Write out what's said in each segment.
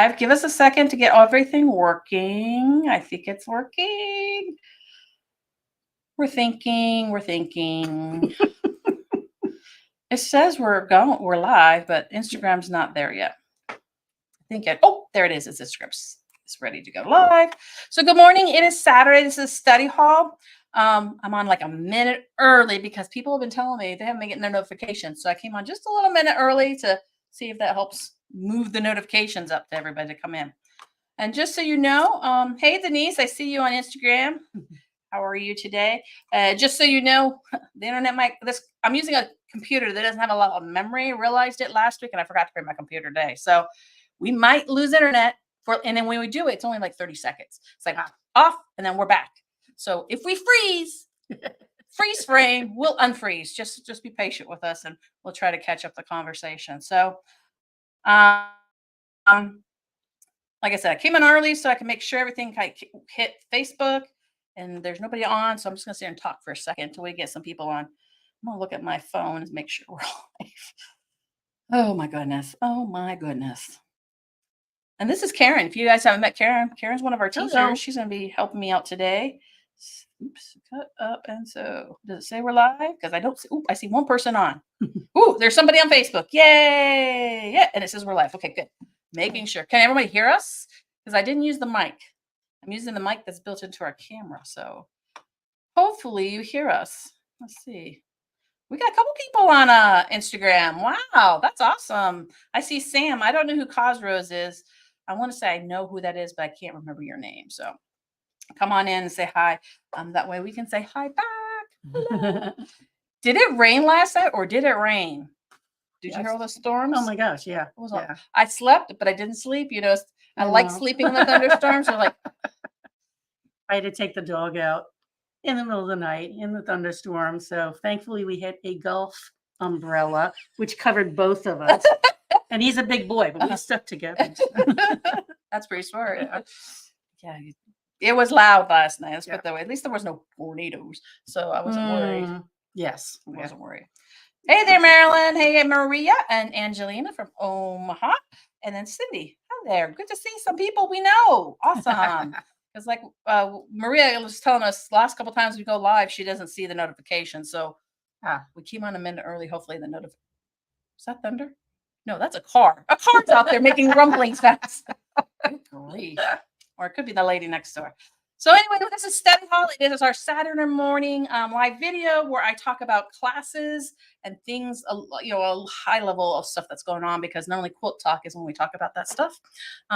live. Give us a second to get everything working. I think it's working. We're thinking. It says we're live, but Instagram's not there yet. I think there it is. It's Instagram's. It's ready to go live. So good morning. It is Saturday. This is study hall. I'm on like a minute early because people have been telling me they haven't been getting their notifications. So I came on just a little minute early to see if that helps move the notifications up to everybody to come in. And just so you know, hey Denise, I see you on Instagram. How are you today? Just so you know, the internet I'm using a computer that doesn't have a lot of memory. I realized it last week and I forgot to bring my computer today. So we might lose internet and then when we do it, it's only like 30 seconds. It's like off and then we're back. So if we freeze frame, we'll unfreeze. Just be patient with us and we'll try to catch up the conversation. So like I said, I came in early so I can make sure everything hit Facebook. And there's nobody on, so I'm just going to sit here and talk for a second until we get some people on. I'm going to look at my phone and make sure we're live. Oh, my goodness. And this is Karen. If you guys haven't met Karen, Karen's one of our teachers. Hello. She's going to be helping me out today. Oops, cut up and so. Does it say we're live? Because I don't see. I see one person on. Ooh, there's somebody on Facebook. Yay. Yeah, and it says we're live. Okay, good. Making sure. Can everybody hear us? Because I didn't use the mic. I'm using the mic that's built into our camera, so hopefully you hear us. Let's see. We got a couple people on Instagram. Wow, that's awesome. I see Sam. I don't know who Cosrose is. I want to say I know who that is, but I can't remember your name. So come on in and say hi. That way we can say hi back. Did it rain last night or did it rain? Did you hear all the storms? Oh my gosh, yeah. I slept, but I didn't sleep. You know, I like sleeping in the thunderstorms. So like, I had to take the dog out in the middle of the night in the thunderstorm. So thankfully we had a golf umbrella, which covered both of us. And he's a big boy, but we stuck together. That's pretty smart. Yeah. It was loud last night. Let's put it that way. At least there was no tornadoes. So I wasn't worried. Yes. I wasn't worried. Hey there, Marilyn. Hey, Maria and Angelina from Omaha. And then Cindy. Hi there. Good to see some people we know. Awesome. Because like Maria was telling us last couple times we go live, she doesn't see the notification. So we came on a minute early. Hopefully the notification. Is that thunder? No, that's a car. A car's out there making rumblings fast. Good grief. Or it could be the lady next door. So anyway, this is Study Hall. It is our Saturday morning live video where I talk about classes and things, a high level of stuff that's going on because normally Quilt Talk is when we talk about that stuff.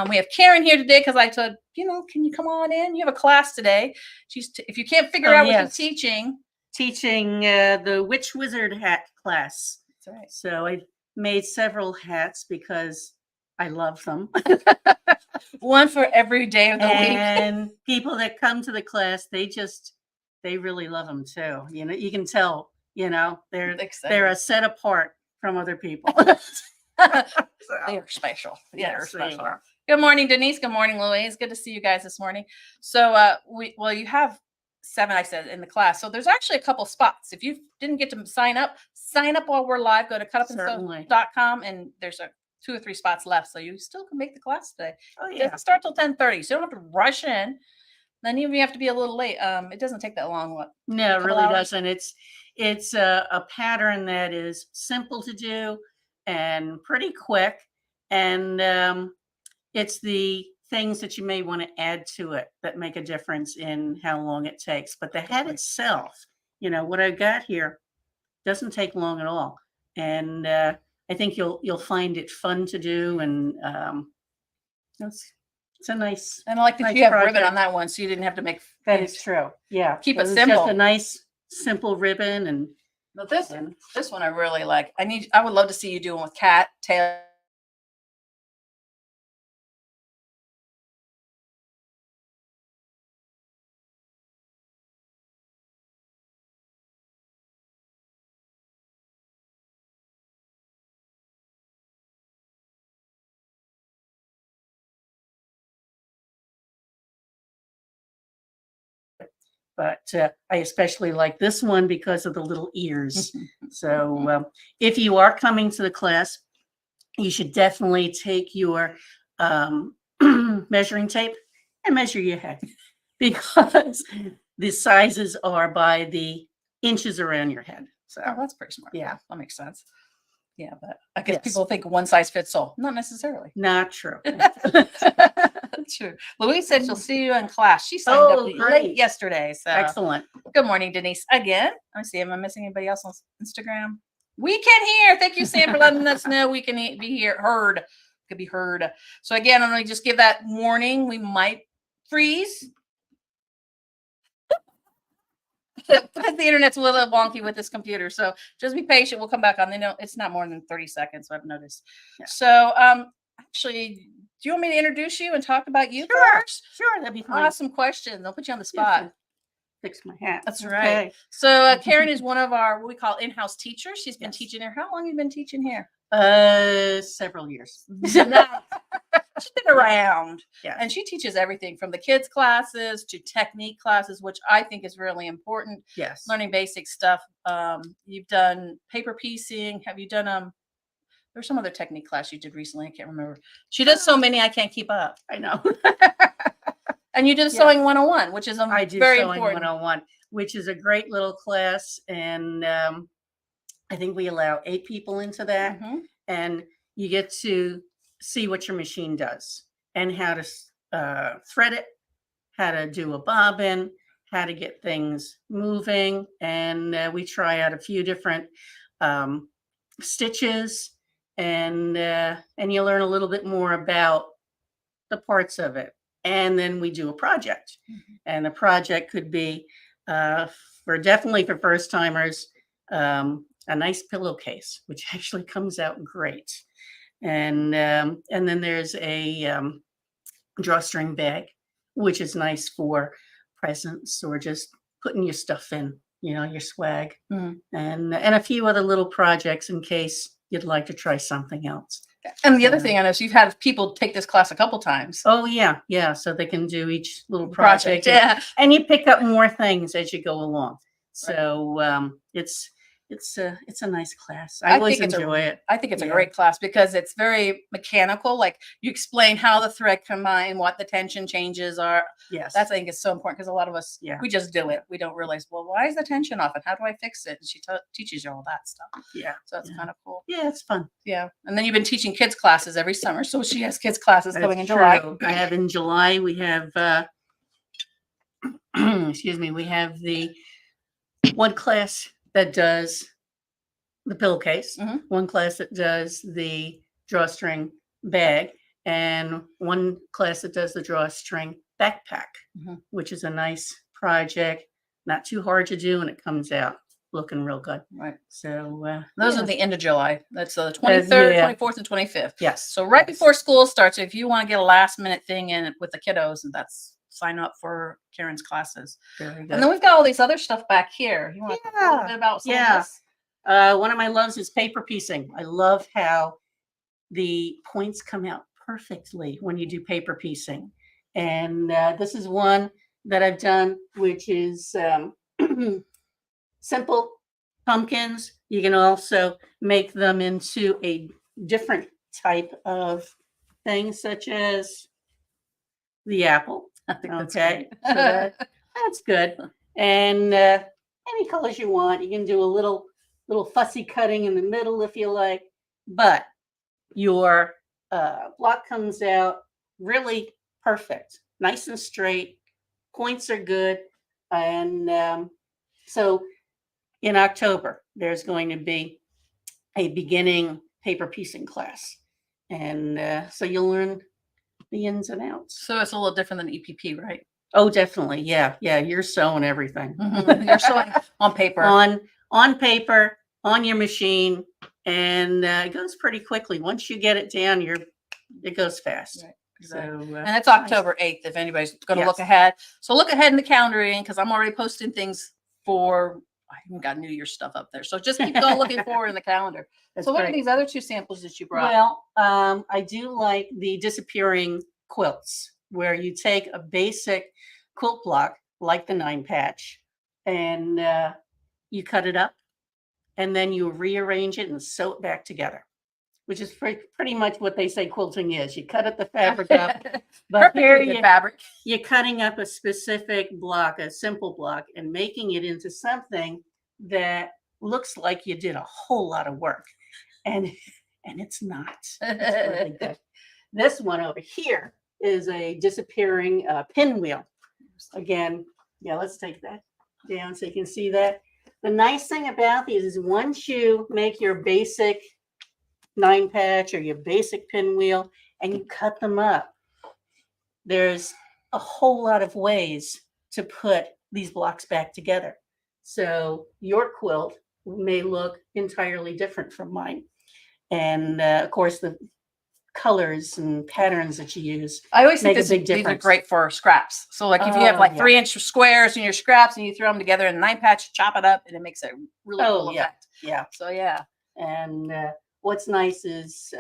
We have Karen here today because I said, can you come on in? You have a class today. If you can't figure out what she's teaching. Teaching the Witch Wizard hat class. That's right. So I made several hats because I love them. One for every day of the week. And people that come to the class, they really love them too. You can tell, they're a set apart from other people. They are special. Yeah, they're special. Good morning, Denise. Good morning, Louise. Good to see you guys this morning. So you have 7, I said, in the class. So there's actually a couple spots. If you didn't get to sign up while we're live. Go to cutupandsew.com and there's 2 or 3 spots left, so you still can make the class today. Oh yeah, it doesn't start till 10:30, so you don't have to rush in. Then even if you have to be a little late, it doesn't take that long. What? No, it really doesn't. It's a pattern that is simple to do and pretty quick, and it's the things that you may want to add to it that make a difference in how long it takes. But the hat itself, what I've got here, doesn't take long at all, and I think you'll find it fun to do, and it's a nice. And I like that you have ribbon on that one, so you didn't have to make. That is true. Yeah, keep it simple. Just a nice, simple ribbon, and this one I really like. I would love to see you do one with cat tail. But I especially like this one because of the little ears. So if you are coming to the class, you should definitely take your measuring tape and measure your head because the sizes are by the inches around your head. So Oh, that's pretty smart. yeah, That makes sense. Yeah, but I guess Yes. people think one size fits all. Not necessarily. not true. True. Louise said she'll see you in class. She signed Oh, up late great. yesterday. So Excellent. good morning, Denise. Again, let me see. Am I missing anybody else on Instagram? We can hear. Thank you, Sam, for letting us know we can be heard. Could be heard. So again, I'm going to just give that warning. We might freeze. Because the internet's a little wonky with this computer. So just be patient. We'll come back on. They know it's not more than 30 seconds, I've noticed. Yeah. So actually, do you want me to introduce you and talk about you first? Sure, that'd be fine. Awesome question. They'll put you on the spot. Fix my hat. That's right. So Karen is one of our what we call in-house teachers. She's been teaching here. How long have you been teaching here? Several years. She's been around. Yeah. And she teaches everything from the kids classes to technique classes, which I think is really important. Yes. Learning basic stuff. You've done paper piecing. Have you done there's some other technique class you did recently. I can't remember. She does so many I can't keep up. I know. And you did Sewing 101, which is I do very Sewing important. 101, which is a great little class. And I think we allow 8 people into that. Mhm. And you get to see what your machine does and how to thread it, how to do a bobbin, how to get things moving. And we try out a few different stitches and you learn a little bit more about the parts of it. And then we do a project. Mm-hmm. And the project could be definitely for first timers, a nice pillowcase, which actually comes out great. And then there's a drawstring bag, which is nice for presents or just putting your stuff in, your swag, and a few other little projects in case you'd like to try something else. And the other thing I know is you've had people take this class a couple times. Oh yeah. So they can do each little project. Yeah. And you pick up more things as you go along. So it's a nice class. I always enjoy it. I think it's a great class because it's very mechanical. Like you explain how the thread combine, what the tension changes are. Yes. That's, I think, is so important because a lot of us, we just do it. We don't realize, well, why is the tension off and how do I fix it? And she teaches you all that stuff. Yeah. So it's kind of cool. Yeah, it's fun. Yeah. And then you've been teaching kids classes every summer. So she has kids classes coming in July. I have in July, we have, excuse me, we have the one class that does the pillowcase, one class that does the drawstring bag, and one class that does the drawstring backpack, which is a nice project, not too hard to do, and it comes out looking real good. Right. So those are the end of July. That's the 23rd, 24th, and 25th. Yes. So right before school starts, if you want to get a last minute thing in with the kiddos, and that's sign up for Karen's classes. Very good. And then we've got all these other stuff back here. You want to talk a little bit about some of this? One of my loves is paper piecing. I love how the points come out perfectly when you do paper piecing. And this is one that I've done, which is simple pumpkins. You can also make them into a different type of thing, such as the apple. I think that's Okay, great. so that's good. And any colors you want. You can do a little fussy cutting in the middle if you like. But your block comes out really perfect, nice and straight. Points are good. And so in October, there's going to be a beginning paper piecing class. And so you'll learn the ins and outs. So it's a little different than EPP, right? Oh, definitely. Yeah. You're sewing everything. You're sewing on paper. On paper, on your machine, and it goes pretty quickly. Once you get it down, it goes fast. Right. Exactly. So, and it's October 8th if anybody's going to look ahead. So look ahead in the calendaring because I'm already posting things for, I haven't got New Year's stuff up there. So just keep going looking forward in the calendar. So what are these other 2 samples that you brought? Well, I do like the disappearing quilts where you take a basic quilt block like the 9-patch and you cut it up and then you rearrange it and sew it back together. which is pretty much what they say quilting is. You cut up the fabric up, but Perfectly here good fabric. you're cutting up a specific block, a simple block, and making it into something that looks like you did a whole lot of work. And it's not. It's really good. This one over here is a disappearing pinwheel. Again, yeah, let's take that down so you can see that. The nice thing about these is once you make your basic 9-patch or your basic pinwheel and you cut them up, there's a whole lot of ways to put these blocks back together. So your quilt may look entirely different from mine. And of course, the colors and patterns that you use. I always think make a big these are difference. great for scraps. So like if you have Oh, like yeah. 3-inch squares in your scraps and you throw them together in a 9-patch, chop it up, and it makes a really cool yeah. effect. Yeah. So yeah. And what's nice is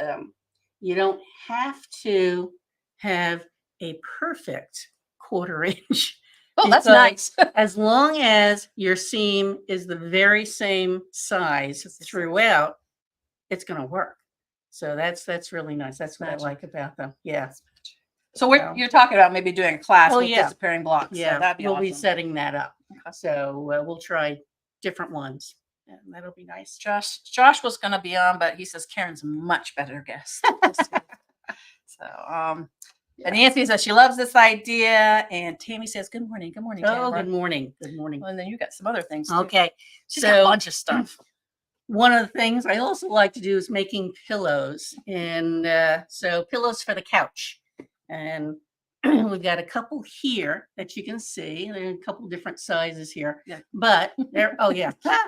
you don't have to have a perfect 1/4 inch. Oh, that's because nice. as long as your seam is the very same size throughout, it's going to work. So that's really nice. That's what I like about them. Yeah. So you're talking about maybe doing a class with yeah. disappearing blocks. Yeah, So that'd be we'll awesome. be setting that up. Okay. So we'll try different ones, and that'll be nice. Josh was going to be on, but he says Karen's a much better guest. So and Anthony says she loves this idea, and Tammy says good morning. Good morning. Oh, Tamara. good morning. Good morning. Well, and then you got some other things too. Okay, She's got a bunch of stuff. One of the things I also like to do is making pillows, and so pillows for the couch. And we've got a couple here that you can see. There are a couple different sizes here, but they're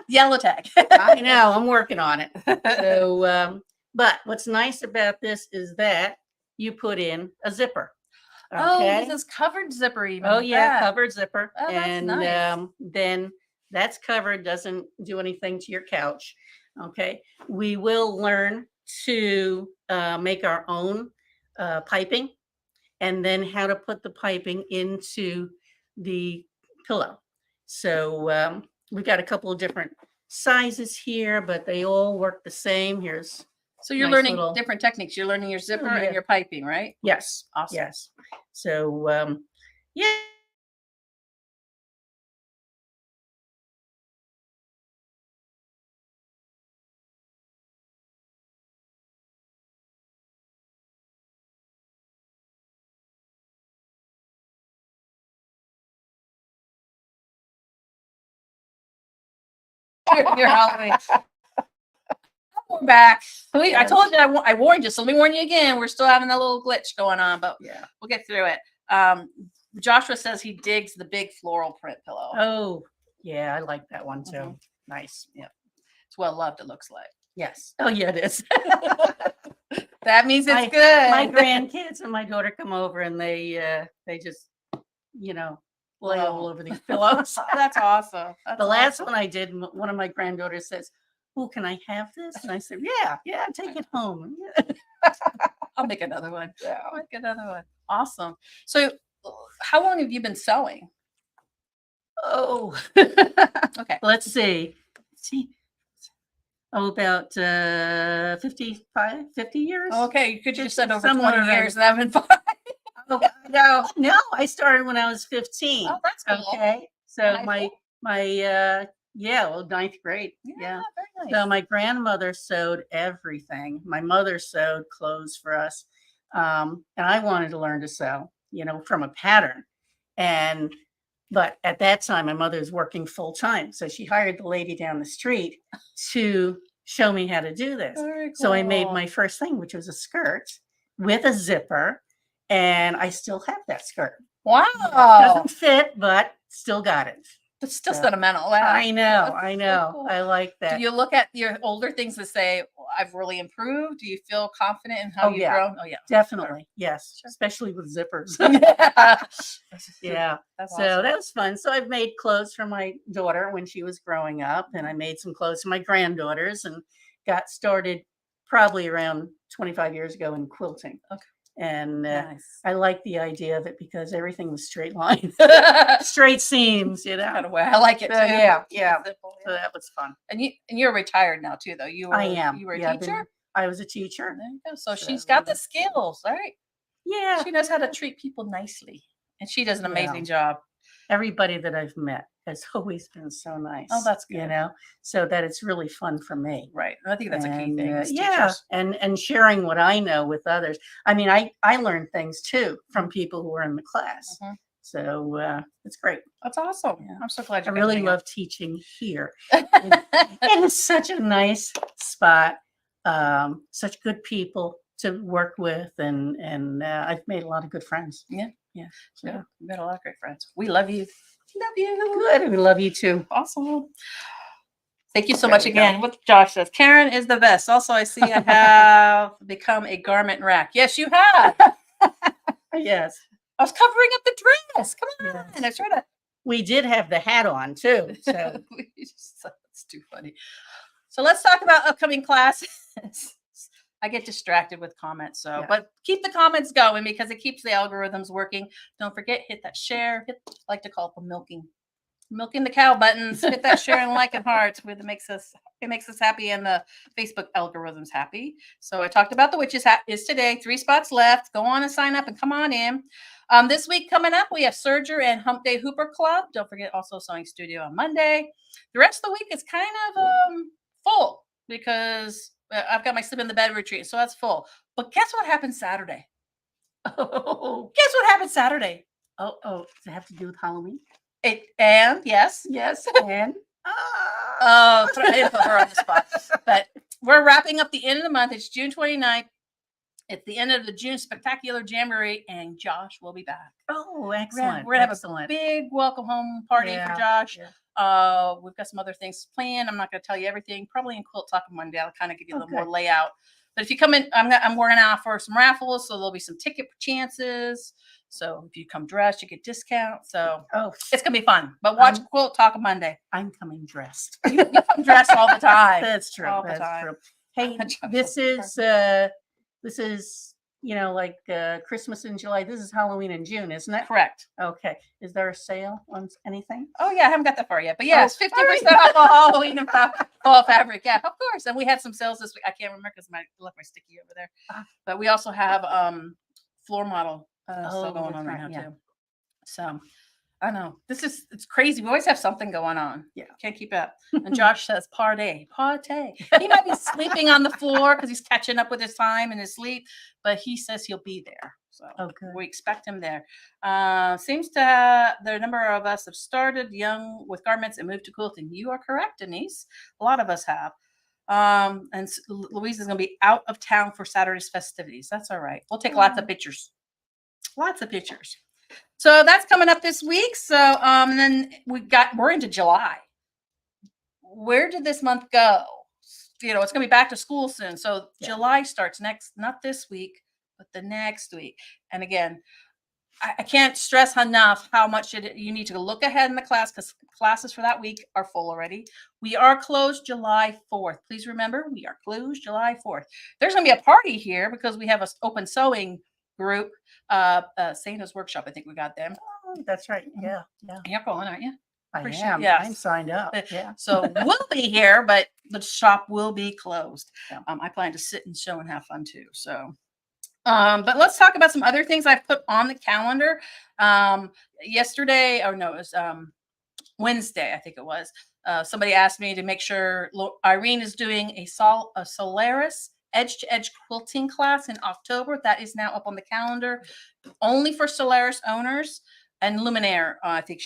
Yellow tag. I know, I'm working on it. So, but what's nice about this is that you put in a zipper. Okay? Oh, this is covered zipper even. Oh yeah, covered zipper. Oh, that's and nice. Then that's covered, doesn't do anything to your couch. Okay. We will learn to make our own piping, and then how to put the piping into the pillow. So we've got a couple of different sizes here, but they all work the same. Here's So you're learning different techniques. You're learning your zipper and your piping, right? Yes. Awesome. Yes. So yeah. You're Halloween. We're back. I told you, I warned you. So let me warn you again. We're still having a little glitch going on, but we'll get through it. Joshua says he digs the big floral print pillow. Oh, yeah. I like that one too. Nice. Yeah. It's well loved, it looks like. Yes. Oh, yeah, it is. That means it's good. My grandkids and my daughter come over, and they just, lay all over these pillows. That's awesome. The last one I did, one of my granddaughters says, "Oh, can I have this?" And I said, "Yeah, take it home." I'll make another one. I'll make another one. Awesome. So, how long have you been sewing? Oh, okay. Let's see. Oh, about 50 years. Okay, you could just said over Somewhere 20 years, and I've been fine. Oh, no, I started when I was 15. Oh, that's cool. Okay, so my 9th grade. Yeah. Very nice. So my grandmother sewed everything. My mother sewed clothes for us, and I wanted to learn to sew, from a pattern. But at that time, my mother was working full time, so she hired the lady down the street to show me how to do this. Very cool. So I made my first thing, which was a skirt with a zipper, and I still have that skirt. Wow. Doesn't fit, but still got it. It's still sentimental. Wow. I know. So cool. I like that. Do you look at your older things and say, well, I've really improved? Do you feel confident in how you've grown? Oh, yeah. Definitely. Yes. Sure. Especially with zippers. Yeah. That's so awesome. That was fun. So I've made clothes for my daughter when she was growing up, and I made some clothes for my granddaughters, and got started probably around 25 years ago in quilting. Okay. And nice. I like the idea of it because everything was straight line, straight seams, Kind of way. I like it too. Yeah. So that was fun. And you're retired now too, though. I am. You were a teacher? I was a teacher. There you go. So she's got the skills, right? Yeah. She knows how to treat people nicely, and she does an amazing job. Everybody that I've met has always been so nice. Oh, that's good. You know, so that it's really fun for me. Right. I think that's a key thing. And, As yeah, teachers. and sharing what I know with others. I mean, I learned things too from people who were in the class. Mhm. So it's great. That's awesome. Yeah. I'm so glad I you really love teaching here. love. And it's such a nice spot. Such good people to work with, and I've made a lot of good friends. Yeah. So Yeah, we've got a lot of great friends. We love you. Love you. good. We love you too. Awesome. Thank you so There much we go. again. What Josh says, Karen is the best. Also, I see I have become a garment rack. Yes, you have. Yes. I was covering up the dress. Come on. Yes. I tried to. We did have the hat on too. So It's too funny. So let's talk about upcoming classes. I get distracted with comments, so Yeah. but keep the comments going because it keeps the algorithms working. Don't forget, hit that share. I like to call it the milking the cow buttons. Hit that share and like and hearts. It makes us happy, and the Facebook algorithm's happy. So I talked about the witches hat is today. 3 spots left. Go on and sign up and come on in. This week coming up, we have Serger and Hump Day Hooper Club. Don't forget also Sewing Studio on Monday. The rest of the week is kind of full because I've got my sleep in the bed retreat, so that's full. But guess what happens Saturday? oh, Guess what happens Saturday? does it have to do with Halloween? And yes, Yes. And I didn't put her on the spot. But we're wrapping up the end of the month. It's June 29th. It's the end of the June Spectacular Jamboree, and Josh will be back. oh, excellent. We're gonna have excellent. a big welcome home party Yeah, for Josh. yeah. We've got some other things planned. I'm not going to tell you everything. Probably in Quilt Talk on Monday, I'll kind of give you a little more layout. But if you come in, I'm working out for some raffles, so there'll be some ticket chances. So if you come dressed, you get discounts. So it's gonna be fun. But watch Quilt Talk on Monday. I'm coming dressed. You come dressed all the time. That's true. All the That's time. true. Hey, this is like Christmas in July. This is Halloween in June, isn't it? Correct. Okay. Is there a sale on anything? Oh yeah, I haven't got that far yet. But yes, 50% off all Halloween and fall fabric. Yeah, of course. And we had some sales this week. I can't remember because I left my sticky over there. But we also have floor model still going on right now too. So I know it's crazy. We always have something going on. Yeah, can't keep up. And Josh says party. He might be sleeping on the floor because he's catching up with his time and his sleep, but he says he'll be there. So we expect him there. Seems to the number of us have started young with garments and moved to quilting. You are correct, Denise. A lot of us have. And Louise is going to be out of town for Saturday's festivities. That's all right. We'll take lots of pictures. Lots of pictures. So that's coming up this week. So and then we're into July. Where did this month go? It's gonna be back to school soon. So July starts not this week, but the next week. And again, I can't stress enough how much you need to look ahead in the class because classes for that week are full already. We are closed July 4th. Please remember, we are closed July 4th. There's gonna be a party here because we have an open sewing group, Santa's Workshop. I think we got them. Oh, that's right. Yeah. You're going, aren't you? I am. Yes. I'm signed up. Yeah. So we'll be here, but the shop will be closed. Yeah. I plan to sit and sew and have fun too. So, but let's talk about some other things I've put on the calendar. Yesterday, or no, it was Wednesday, I think it was. Somebody asked me to make sure Irene is doing a Solaris edge-to-edge quilting class in October. That is now up on the calendar, only for Solaris owners and Luminaire. I think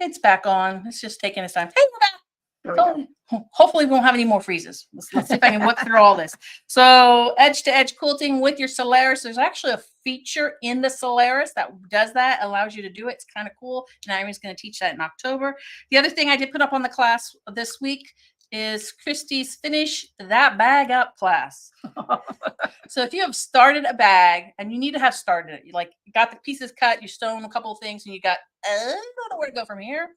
it's back on. It's just taking its time. Hey, we're back. Hopefully we won't have any more freezes. Let's see if I can whip through all this. So edge-to-edge quilting with your Solaris. There's actually a feature in the Solaris that does that, allows you to do it. It's kind of cool. And Irene's going to teach that in October. The other thing I did put up on the class this week is Christy's Finish That Bag Up class. So if you have started a bag and you need to have started it, you got the pieces cut, you sewn a couple of things, and you got I don't know where to go from here.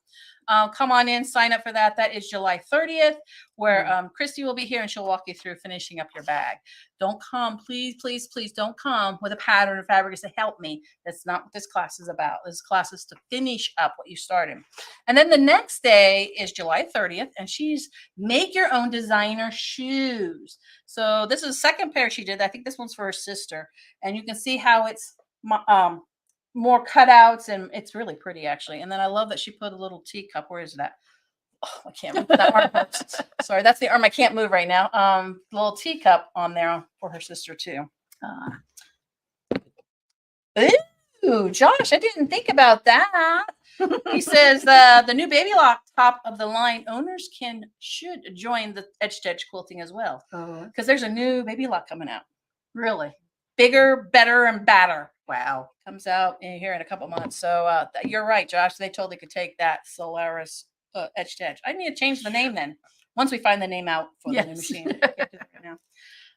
Come on in, sign up for that. That is July 30th, where Christy will be here and she'll walk you through finishing up your bag. Don't come, please, please, please don't come with a pattern or fabric and say, help me. That's not what this class is about. This class is to finish up what you started. And then the next day is July 30th, and she's make your own designer shoes. So this is the second pair she did. I think this one's for her sister. And you can see how it's more cutouts, and it's really pretty actually. And then I love that she put a little teacup. Where is that? Oh, I can't move that arm hurts. Sorry, that's the arm I can't move right now. Little teacup on there for her sister too. Ooh, Josh, I didn't think about that. He says the new Baby Lock top of the line owners should join the edge to edge quilting as well, because there's a new Baby Lock coming out. Really? Bigger, better, and badder. Wow. Comes out here in a couple months. So you're right, Josh. They totally could take that Solaris edge to edge. I need to change the name then once we find the name out for the new machine. I can't do that right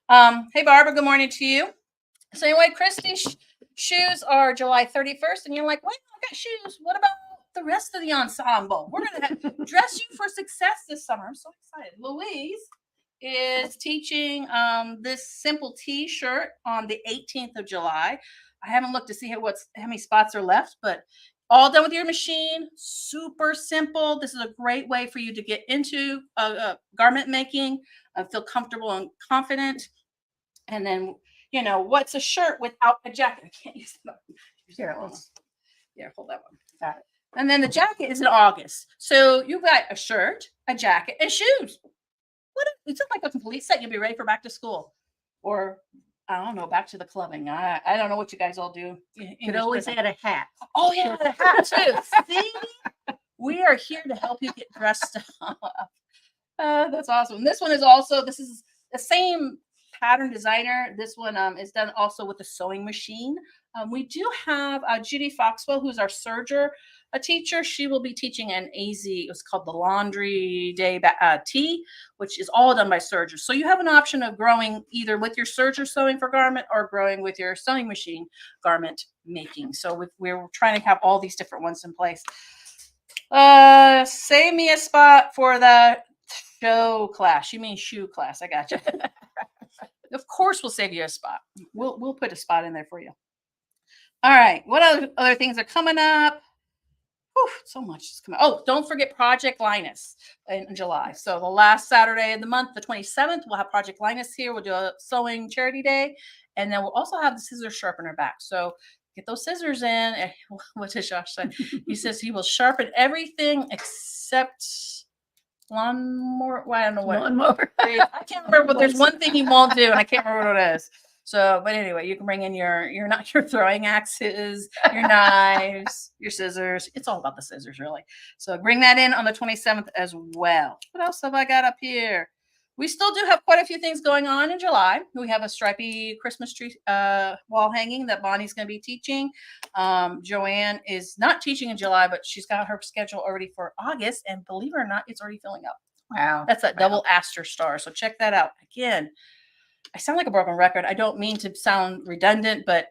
now. Hey, Barbara, good morning to you. So anyway, Christy's shoes are July 31st, and you're like, wait, I've got shoes. What about the rest of the ensemble? We're going to dress you for success this summer. I'm so excited. Louise is teaching this simple t-shirt on the 18th of July. I haven't looked to see how many spots are left, but all done with your machine. Super simple. This is a great way for you to get into garment making, feel comfortable and confident. And then, you know, what's a shirt without a jacket? I can't use it. Here, hold that one. Got it. And then the jacket is in August. So you've got a shirt, a jacket, and shoes. It's like a complete set. You'll be ready for back to school, or I don't know, back to the clubbing. I don't know what you guys all do. You could always add a hat. Oh yeah, the hat too. See, we are here to help you get dressed up. That's awesome. This one is also. This is the same pattern designer. This one is done also with a sewing machine. We do have Judy Foxwell, who's our serger, a teacher. She will be teaching an AZ. It's called the Laundry Day Tea, which is all done by sergers. So you have an option of growing either with your serger sewing for garment or growing with your sewing machine garment making. So we're trying to have all these different ones in place. Save me a spot for the show class. You mean shoe class? I got you. Of course, we'll save you a spot. We'll put a spot in there for you. All right. What other things are coming up? Whew, so much is coming. Oh, don't forget Project Linus in July. So the last Saturday of the month, the 27th, we'll have Project Linus here. We'll do a sewing charity day, and then we'll also have the scissors sharpener back. So get those scissors in. What does Josh say? He says he will sharpen everything except lawnmower. Well, I don't know what. Lawnmower. I can't remember, but there's one thing he won't do, and I can't remember what it is. So, but anyway, you can bring in your throwing axes, your knives, your scissors. It's all about the scissors, really. So bring that in on the 27th as well. What else have I got up here? We still do have quite a few things going on in July. We have a stripy Christmas tree wall hanging that Bonnie's going to be teaching. Joanne is not teaching in July, but she's got her schedule already for August. And believe it or not, it's already filling up. Wow. That's that double Aster star. So check that out. Again, I sound like a broken record. I don't mean to sound redundant, but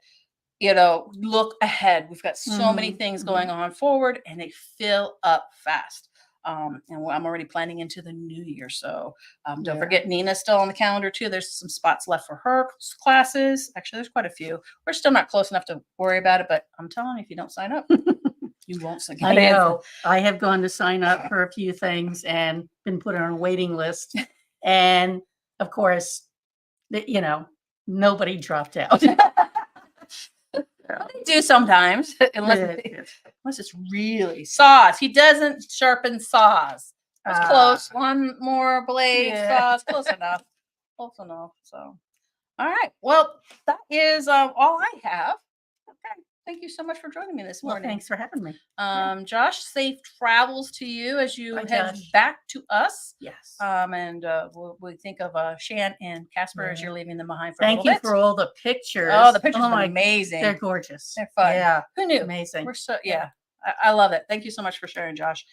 you know, look ahead. We've got so many things going on forward, and they fill up fast. And I'm already planning into the new year. So don't forget, Nina's still on the calendar too. There's some spots left for her classes. Actually, there's quite a few. We're still not close enough to worry about it, but I'm telling you, if you don't sign up, you won't sign up. I know. I have gone to sign up for a few things and been put on a waiting list. And of course, you know, nobody dropped out. They do sometimes, unless it's really saws. He doesn't sharpen saws. It's close. One more blade, saws, close enough. Close enough. So, all right. Well, that is all I have. Okay. Thank you so much for joining me this morning. Well, thanks for having me. Josh, safe travels to you as you head back to us. Yes. And we think of Shan and Casper as you're leaving them behind for a little bit. Thank you for all the pictures. Oh, the pictures are amazing. They're gorgeous. They're fun. Yeah. Who knew? Amazing. We're so I love it. Thank you so much for sharing, Josh.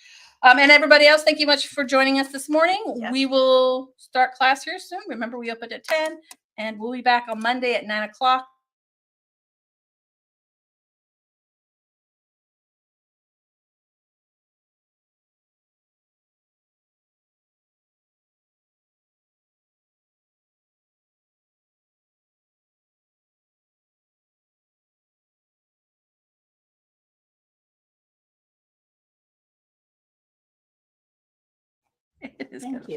And everybody else, thank you much for joining us this morning. Yes. We will start class here soon. Remember, we opened at 10, and we'll be back on Monday at 9 o'clock. It is Thank good. you.